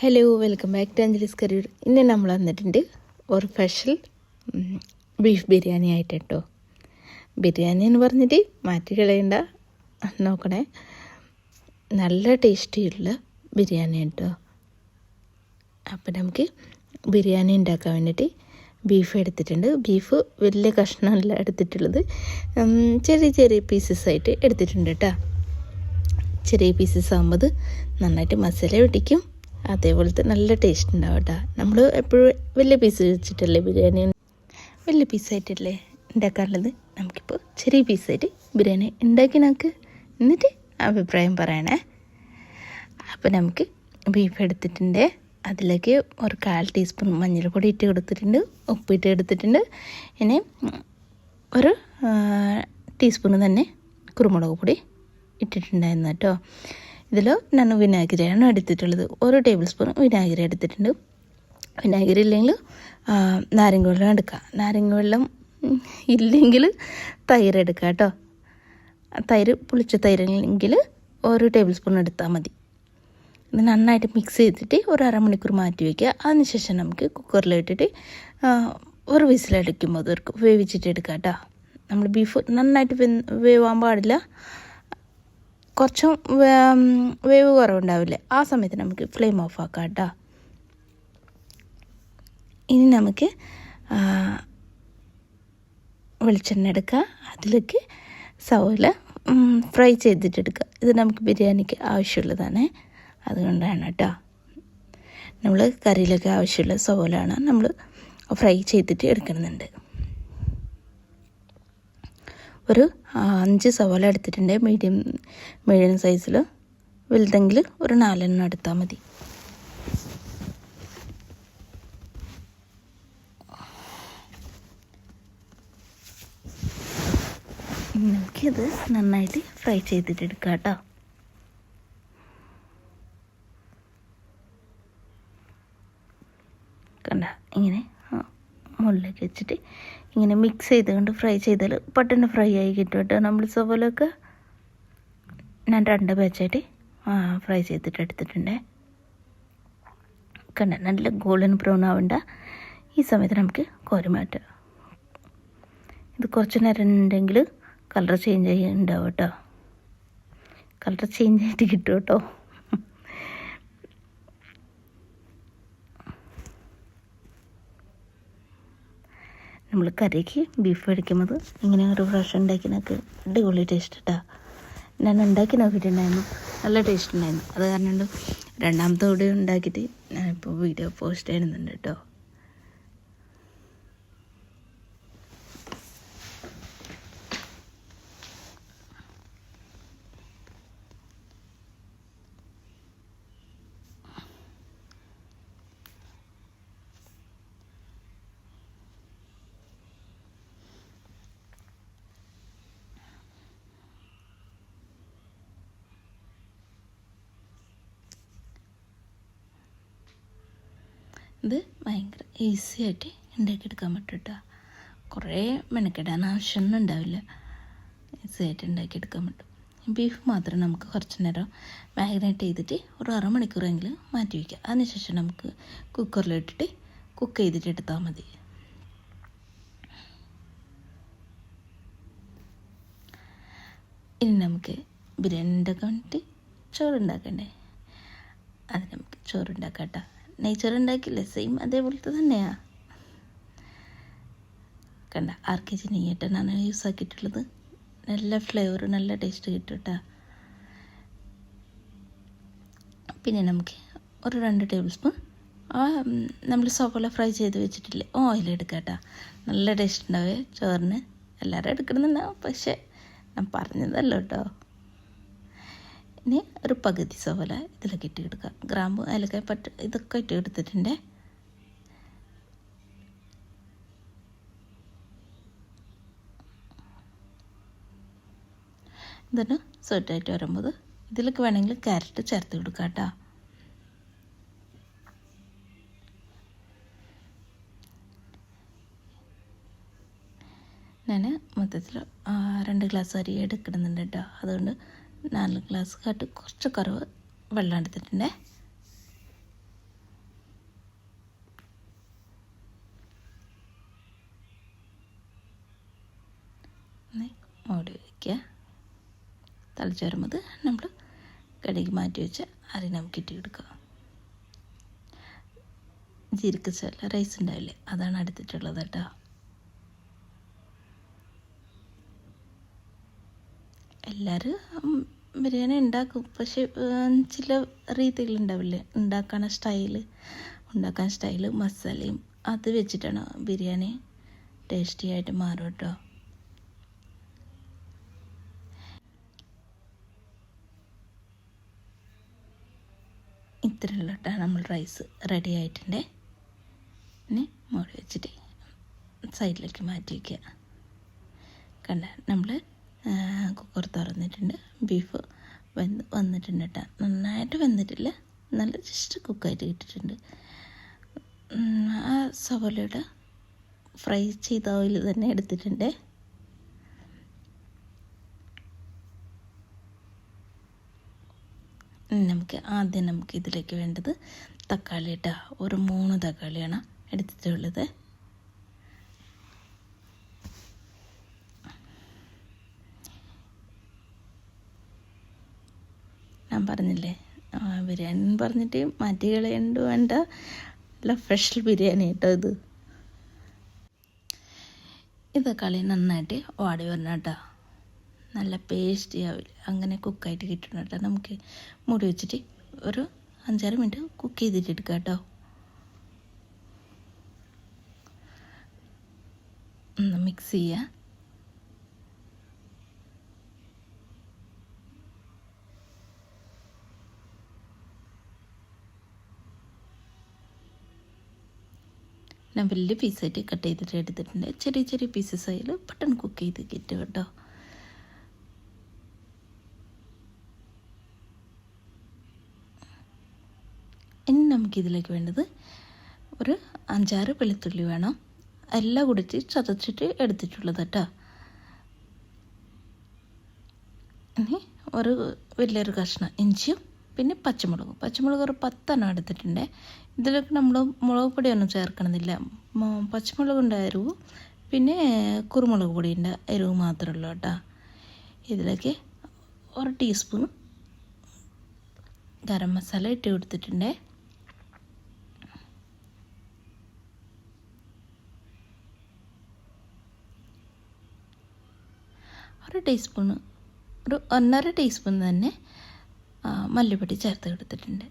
Hello, welcome back to Anjali's career. ഇന്ന് നമ്മൾ വന്നിട്ടുണ്ട് ഒരു സ്പെഷ്യൽ ബീഫ് ബിരിയാണി ആയിട്ട് കേട്ടോ. ബിരിയാണി എന്ന് പറഞ്ഞിട്ട് മാറ്റി കളയണ്ട, നോക്കണേ, നല്ല ടേസ്റ്റിയുള്ള ബിരിയാണി കേട്ടോ. അപ്പം നമുക്ക് ബിരിയാണി ഉണ്ടാക്കാൻ വേണ്ടിയിട്ട് ബീഫ് എടുത്തിട്ടുണ്ട്. ബീഫ് വലിയ കഷ്ണമല്ല എടുത്തിട്ടുള്ളത്, ചെറിയ ചെറിയ പീസസ് ആയിട്ട് എടുത്തിട്ടുണ്ട് കേട്ടോ. ചെറിയ പീസസ് ആകുമ്പോൾ നന്നായിട്ട് മസാല പിടിക്കും, അതേപോലത്തെ നല്ല ടേസ്റ്റ് ഉണ്ടാവും കേട്ടോ. നമ്മൾ എപ്പോഴും വലിയ പീസ് വെച്ചിട്ടല്ലേ ബിരിയാണി, വലിയ പീസായിട്ടല്ലേ ഉണ്ടാക്കാറുള്ളത്. നമുക്കിപ്പോൾ ചെറിയ പീസായിട്ട് ബിരിയാണി ഉണ്ടാക്കി നോക്ക്, എന്നിട്ട് അഭിപ്രായം പറയണേ. അപ്പോൾ നമുക്ക് ബീഫ് എടുത്തിട്ടുണ്ട്, അതിലേക്ക് ഒരു 1/4 ടീസ്പൂൺ മഞ്ഞൾപ്പൊടി ഇട്ട് കൊടുത്തിട്ടുണ്ട്, ഉപ്പിട്ട് എടുത്തിട്ടുണ്ട്. ഇനി ഒരു ടീസ്പൂൺ തന്നെ കുരുമുളക് പൊടി ഇട്ടിട്ടുണ്ടായിരുന്നു കേട്ടോ. ഇതിൽ ഞാൻ വിനാഗിരിയാണ് എടുത്തിട്ടുള്ളത്, 1 ടേബിൾ സ്പൂൺ വിനാഗിരി എടുത്തിട്ടുണ്ട്. വിനാഗിരി ഇല്ലെങ്കിൽ നാരങ്ങ വെള്ളം എടുക്കുക, നാരങ്ങ വെള്ളം ഇല്ലെങ്കിൽ തൈര് എടുക്കുക കേട്ടോ. തൈര്, പുളിച്ച തൈരെങ്കിൽ 1 ടേബിൾ സ്പൂൺ എടുത്താൽ മതി. ഇത് നന്നായിട്ട് മിക്സ് ചെയ്തിട്ട് ഒരു അരമണിക്കൂർ മാറ്റി വയ്ക്കുക. അതിനുശേഷം നമുക്ക് കുക്കറിലിട്ടിട്ട് ഒരു വിസിലടിക്കുമ്പോൾ വേവിച്ചിട്ട് എടുക്കുക കേട്ടോ. നമ്മൾ ബീഫ് നന്നായിട്ട് വേവാൻ പാടില്ല, കുറച്ചും വേവ് കുറവുണ്ടാവില്ലേ, ആ സമയത്ത് നമുക്ക് ഫ്ലെയിം ഓഫ് ആക്കാം കേട്ടോ. ഇനി നമുക്ക് വെളിച്ചെണ്ണ എടുക്കുക, അതിലേക്ക് സവോല ഫ്രൈ ചെയ്തിട്ടെടുക്കുക. ഇത് നമുക്ക് ബിരിയാണിക്ക് ആവശ്യമുള്ളതാണ്, അതുകൊണ്ടാണ് കേട്ടോ. നമ്മൾ കറിയിലൊക്കെ ആവശ്യമുള്ള സവോലാണ് നമ്മൾ ഫ്രൈ ചെയ്തിട്ട് എടുക്കുന്നുണ്ട്. ഒരു 5 സവാള എടുത്തിട്ടുണ്ട്, മീഡിയം സൈസിൽ. വലുതെങ്കിൽ ഒരു 4 എണ്ണം എടുത്താൽ മതി. നമുക്കിത് നന്നായിട്ട് ഫ്രൈ ചെയ്തിട്ട് എടുക്കാം കേട്ടോ. കണ്ട, ഇങ്ങനെ മുകളിലേക്ക് വെച്ചിട്ട് ഇങ്ങനെ മിക്സ് ചെയ്തുകൊണ്ട് ഫ്രൈ ചെയ്താൽ പെട്ടെന്ന് ഫ്രൈ ആയി കിട്ടും കേട്ടോ. നമ്മൾ സവോലൊക്കെ ഞാൻ 2 ബാച്ചായിട്ട് ഫ്രൈ ചെയ്തിട്ട് എടുത്തിട്ടുണ്ട്. കണ്ട, നല്ല ഗോൾഡൻ ബ്രൗൺ ആവണ്ട. ഈ സമയത്ത് നമുക്ക് കോരി മാറ്റാം. ഇത് കുറച്ച് നേരം ഉണ്ടെങ്കിൽ കളർ ചേഞ്ച് ആയി ഉണ്ടാവും കേട്ടോ, കളർ ചേഞ്ച് ആയിട്ട് കിട്ടും കേട്ടോ. നമ്മൾ കറിക്ക് ബീഫ് മേടിക്കുമ്പോൾ ഇങ്ങനെ ഒരു പ്രാവശ്യം ഉണ്ടാക്കിനൊക്കെ അടിപൊളി ടേസ്റ്റ് കേട്ടോ. ഞാൻ ഉണ്ടാക്കി നോക്കിയിട്ടുണ്ടായിരുന്നു, നല്ല ടേസ്റ്റ് ഉണ്ടായിരുന്നു. അത് കാരണം രണ്ടാമത്തെ കൂടെ ഉണ്ടാക്കിയിട്ട് ഞാനിപ്പോൾ വീഡിയോ പോസ്റ്റ് ചെയ്യുന്നുണ്ട് കേട്ടോ. ഇത് ഭയങ്കര ഈസി ആയിട്ട് ഉണ്ടാക്കിയെടുക്കാൻ പറ്റും കേട്ടോ. കുറേ മെനക്കെടാൻ ആവശ്യമൊന്നും ഉണ്ടാവില്ല, ഈസി ആയിട്ട് ഉണ്ടാക്കിയെടുക്കാൻ പറ്റും. ബീഫ് മാത്രം നമുക്ക് കുറച്ച് നേരം മാഗ്നേറ്റ് ചെയ്തിട്ട് ഒരു അരമണിക്കൂറെങ്കിലും മാറ്റി വയ്ക്കുക. അതിനുശേഷം നമുക്ക് കുക്കറിലിട്ടിട്ട് കുക്ക് ചെയ്തിട്ട് എടുത്താൽ മതി. ഇനി നമുക്ക് ബിരിയാണി ഉണ്ടാക്കാൻ വേണ്ടിയിട്ട് ചോറുണ്ടാക്കണ്ടേ, അത് നമുക്ക് ചോറുണ്ടാക്കാം കേട്ടോ. നെയ്ച്ചോറ് ഉണ്ടാക്കില്ലേ, സെയിം അതേപോലത്തെ തന്നെയാണ്. കണ്ട, 6 kg നെയ്യിട്ടാണ് യൂസ് ആക്കിയിട്ടുള്ളത്. നല്ല ഫ്ലേവർ, നല്ല ടേസ്റ്റ് കിട്ടും കേട്ടോ. പിന്നെ നമുക്ക് ഒരു 2 ടേബിൾ സ്പൂൺ നമ്മൾ സവോള ഫ്രൈ ചെയ്ത് വെച്ചിട്ടില്ലേ, ഓയിൽ എടുക്കാം കേട്ടോ. നല്ല ടേസ്റ്റ് ഉണ്ടാവേ ചോറിന്. എല്ലാവരും എടുക്കണമെന്നുണ്ടാവും, പക്ഷേ ഞാൻ പറഞ്ഞതല്ലോ കേട്ടോ. ഇനി ഒരു പകുതി സവോല ഇതിലൊക്കെ ഇട്ട് എടുക്കുക. ഗ്രാമ്പു, ഏലക്കായ, പട്ട ഇതൊക്കെ ഇട്ട് എടുത്തിട്ടുണ്ട്. ഇതൊന്ന് സോട്ടായിട്ട് വരുമ്പോൾ ഇതിലേക്ക് വേണമെങ്കിൽ ക്യാരറ്റ് ചേർത്ത് കൊടുക്കാം കേട്ടോ. ഞാൻ മൊത്തത്തിൽ 2 ഗ്ലാസ് അരി എടുക്കണമെന്നുണ്ട് കേട്ടോ. അതുകൊണ്ട് 4 ഗ്ലാസ് കാട്ട് കുറച്ച് കുറവ് വെള്ളം എടുത്തിട്ടുണ്ട്. വയ്ക്കുക. തിളച്ച് വരുമ്പോൾ നമ്മൾ കടുകി മാറ്റി വെച്ച് അരി നമുക്ക് ഇട്ടെടുക്കുക. ജീരക റൈസ് ഉണ്ടാവില്ലേ, അതാണ് എടുത്തിട്ടുള്ളത് കേട്ടോ. എല്ലാവരും ബിരിയാണി ഉണ്ടാക്കും, പക്ഷെ ചില രീതികളുണ്ടാവില്ലേ ഉണ്ടാക്കാൻ സ്റ്റൈല് മസാലയും അത് വെച്ചിട്ടാണ് ബിരിയാണി ടേസ്റ്റി ആയിട്ട് മാറും കേട്ടോ. ഇത്രയുള്ള കേട്ടോ നമ്മൾ റൈസ് റെഡി ആയിട്ടുണ്ട്. ഇനി മൂടി വെച്ചിട്ട് സൈഡിലേക്ക് മാറ്റി വയ്ക്കുക. കണ്ട നമ്മൾ കുക്കർ തുറന്നിട്ടുണ്ട്. ബീഫ് വന്നിട്ടുണ്ട് കേട്ടോ. നന്നായിട്ട് വെന്തിട്ടില്ല, നല്ല ജസ്റ്റ് കുക്കായിട്ട് കിട്ടിയിട്ടുണ്ട്. ആ സവോളയുടെ ഫ്രൈ ചെയ്ത ഓയിൽ തന്നെ എടുത്തിട്ടുണ്ട്. നമുക്ക് ഇതിലേക്ക് വേണ്ടത് തക്കാളി കേട്ടോ. ഒരു 3 തക്കാളിയാണ് എടുത്തിട്ടുള്ളത്. ഞാൻ പറഞ്ഞില്ലേ ബിരിയാണി പറഞ്ഞിട്ട് മാറ്റി കളയേണ്ട വേണ്ട, നല്ല സ്പെഷ്യൽ ബിരിയാണി കേട്ടോ ഇത് കളി നന്നായിട്ട് വാടി വരണം കേട്ടോ. നല്ല പേസ്റ്റി ആവില്ല, അങ്ങനെ കുക്കായിട്ട് കിട്ടണം കേട്ടോ. നമുക്ക് മൂടി വെച്ചിട്ട് ഒരു 5-6 മിനിറ്റ് കുക്ക് ചെയ്തിട്ട് എടുക്കാം കേട്ടോ. മിക്സ് ചെയ്യുക. ഞാൻ വലിയ പീസായിട്ട് കട്ട് ചെയ്തിട്ട് എടുത്തിട്ടുണ്ട്. ചെറിയ പീസസ് ആയാലും പെട്ടെന്ന് കുക്ക് ചെയ്ത് കിട്ടും കേട്ടോ. ഇനി നമുക്കിതിലേക്ക് വേണ്ടത് ഒരു 5-6 വെളുത്തുള്ളി വേണം. എല്ലാം കൂടിച്ച് ചതച്ചിട്ട് എടുത്തിട്ടുള്ളത് കേട്ടോ. ഇനി ഒരു വലിയൊരു കഷ്ണം ഇഞ്ചിയും പിന്നെ പച്ചമുളക് ഒരു 10 എടുത്തിട്ടുണ്ട്. ഇതിലേക്ക് നമ്മൾ മുളക് പൊടിയൊന്നും ചേർക്കണമെന്നില്ല. പച്ചമുളകിൻ്റെ എരിവ് പിന്നെ കുരുമുളക് പൊടിൻ്റെ എരിവ് മാത്രമേ ഉള്ളൂ കേട്ടോ. ഇതിലേക്ക് 1 ടീസ്പൂൺ ഗരം മസാല ഇട്ട് കൊടുത്തിട്ടുണ്ട്. ഒരു 1.5 ടീസ്പൂൺ തന്നെ മല്ലിപ്പൊടി ചേർത്ത് കൊടുത്തിട്ടുണ്ട്.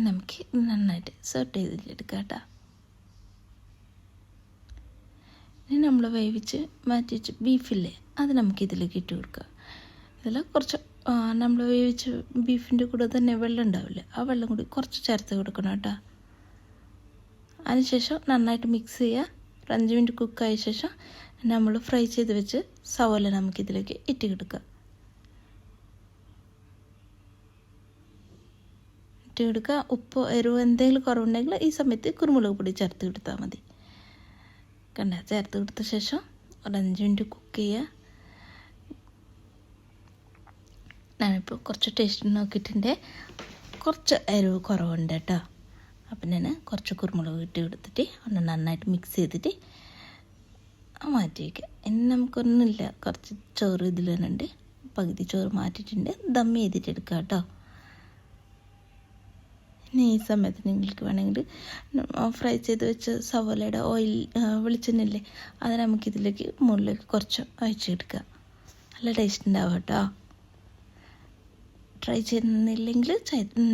നമുക്ക് നന്നായിട്ട് സോട്ട് ചെയ്തിട്ടെടുക്കാം കേട്ടോ. ഇനി നമ്മൾ വേവിച്ച് മാറ്റി വെച്ച് ബീഫില്ലേ, അത് നമുക്ക് ഇതിലേക്ക് ഇട്ട് കൊടുക്കുക. ഇതിൽ കുറച്ച് നമ്മൾ വേവിച്ച് ബീഫിൻ്റെ കൂടെ തന്നെ വെള്ളം ഉണ്ടാവില്ലേ, ആ വെള്ളം കൂടി കുറച്ച് ചേർത്ത് കൊടുക്കണം കേട്ടോ. അതിനുശേഷം നന്നായിട്ട് മിക്സ് ചെയ്യുക. ഒരു 5 മിനിറ്റ് കുക്കായ ശേഷം നമ്മൾ ഫ്രൈ ചെയ്ത് വെച്ച് സവോല നമുക്കിതിലേക്ക് ഇട്ട് കൊടുക്കുക. ഉപ്പ് എരിവ് എന്തെങ്കിലും കുറവുണ്ടെങ്കിൽ ഈ സമയത്ത് കുരുമുളക് പൊടി ചേർത്ത് കൊടുത്താൽ മതി. ചേർത്ത് കൊടുത്ത ശേഷം ഒരു 5 മിനിറ്റ് കുക്ക് ചെയ്യുക. ഞാനിപ്പോൾ കുറച്ച് ടേസ്റ്റ് നോക്കിയിട്ടുണ്ട്, കുറച്ച് എരിവ് കുറവുണ്ട് കേട്ടോ. അപ്പം ഞാൻ കുറച്ച് കുരുമുളക് ഇട്ട് കൊടുത്തിട്ട് ഒന്ന് നന്നായിട്ട് മിക്സ് ചെയ്തിട്ട് മാറ്റി വയ്ക്കുക. ഇനി നമുക്കൊന്നുമില്ല, കുറച്ച് ചോറ് ഇതിൽ തന്നെ ഉണ്ട്. പകുതി ചോറ് മാറ്റിയിട്ടുണ്ട്. ദം ചെയ്തിട്ട് എടുക്കുക കേട്ടോ. ഇനി ഈ സമയത്ത് നിങ്ങൾക്ക് വേണമെങ്കിൽ ഫ്രൈ ചെയ്ത് വെച്ച സവോളയുടെ ഓയിൽ വെളിച്ചെണ്ണയില്ലേ, അത് നമുക്കിതിലേക്ക് മുകളിലേക്ക് കുറച്ച് ഒഴിച്ചെടുക്കുക. നല്ല ടേസ്റ്റ് ഉണ്ടാവും കേട്ടോ. ട്രൈ ചെയ്യുന്നില്ലെങ്കിൽ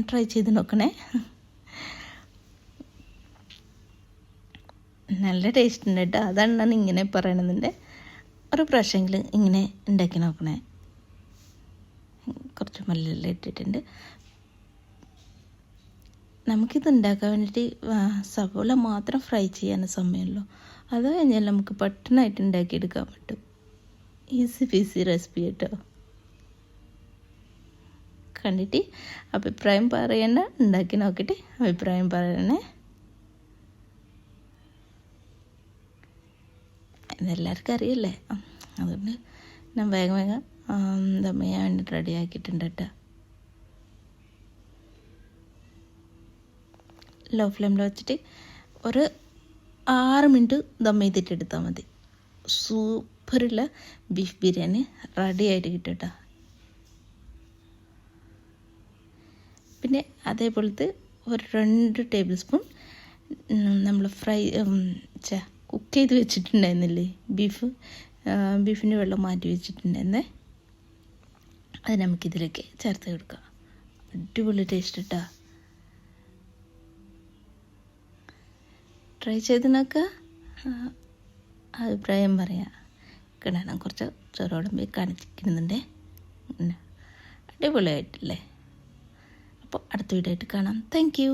ട്രൈ ചെയ്ത് നോക്കണേ. നല്ല ടേസ്റ്റ് ഉണ്ട് കേട്ടോ. അതാണ് ഞാൻ ഇങ്ങനെ പറയണമെന്നുണ്ട്. ഒരു പ്രാവശ്യമെങ്കിലും ഇങ്ങനെ ഉണ്ടാക്കി നോക്കണേ. കുറച്ച് മല്ലിയെല്ലാം ഇട്ടിട്ടുണ്ട്. നമുക്കിത് ഉണ്ടാക്കാൻ വേണ്ടിയിട്ട് സവോള മാത്രം ഫ്രൈ ചെയ്യാൻ സമയമുള്ളൂ. അത് കഴിഞ്ഞാൽ നമുക്ക് പെട്ടെന്നായിട്ട് ഉണ്ടാക്കിയെടുക്കാൻ പറ്റും. ഈസി പീസി റെസിപ്പി കേട്ടോ. കണ്ടിട്ട് അഭിപ്രായം പറയണ, ഉണ്ടാക്കി നോക്കിയിട്ട് അഭിപ്രായം പറയണേ. ഇതെല്ലാവർക്കും അറിയില്ലേ, അതുകൊണ്ട് ഞാൻ വേഗം ദം ചെയ്യാൻ വേണ്ടി റെഡി ആക്കിയിട്ടുണ്ട് കേട്ടോ. ലോ ഫ്ലെയിമിൽ വെച്ചിട്ട് ഒരു 6 മിനിറ്റ് ദം ചെയ്തിട്ട് എടുത്താൽ മതി. സൂപ്പറുള്ള ബീഫ് ബിരിയാണി റെഡി ആയിട്ട് കിട്ടും കേട്ടോ. പിന്നെ അതേപോലത്തെ ഒരു 2 ടേബിൾ സ്പൂൺ നമ്മൾ കുക്ക് ചെയ്ത് വെച്ചിട്ടുണ്ടായിരുന്നില്ലേ ബീഫിൻ്റെ വെള്ളം മാറ്റി വെച്ചിട്ടുണ്ടായിരുന്നേ, അത് നമുക്കിതിലേക്ക് ചേർത്ത് കൊടുക്കാം. അടിപൊളി ടേസ്റ്റ് കേട്ടോ. ട്രൈ ചെയ്ത് നോക്കുക, അഭിപ്രായം പറയാം. കിടണം കുറച്ച് ചോറോടുമ്പി കാണിക്കുന്നുണ്ടേ, അടിപൊളിയായിട്ടില്ലേ. അപ്പോൾ അടുത്ത വീഡിയോ ആയിട്ട് കാണാം. Thank you.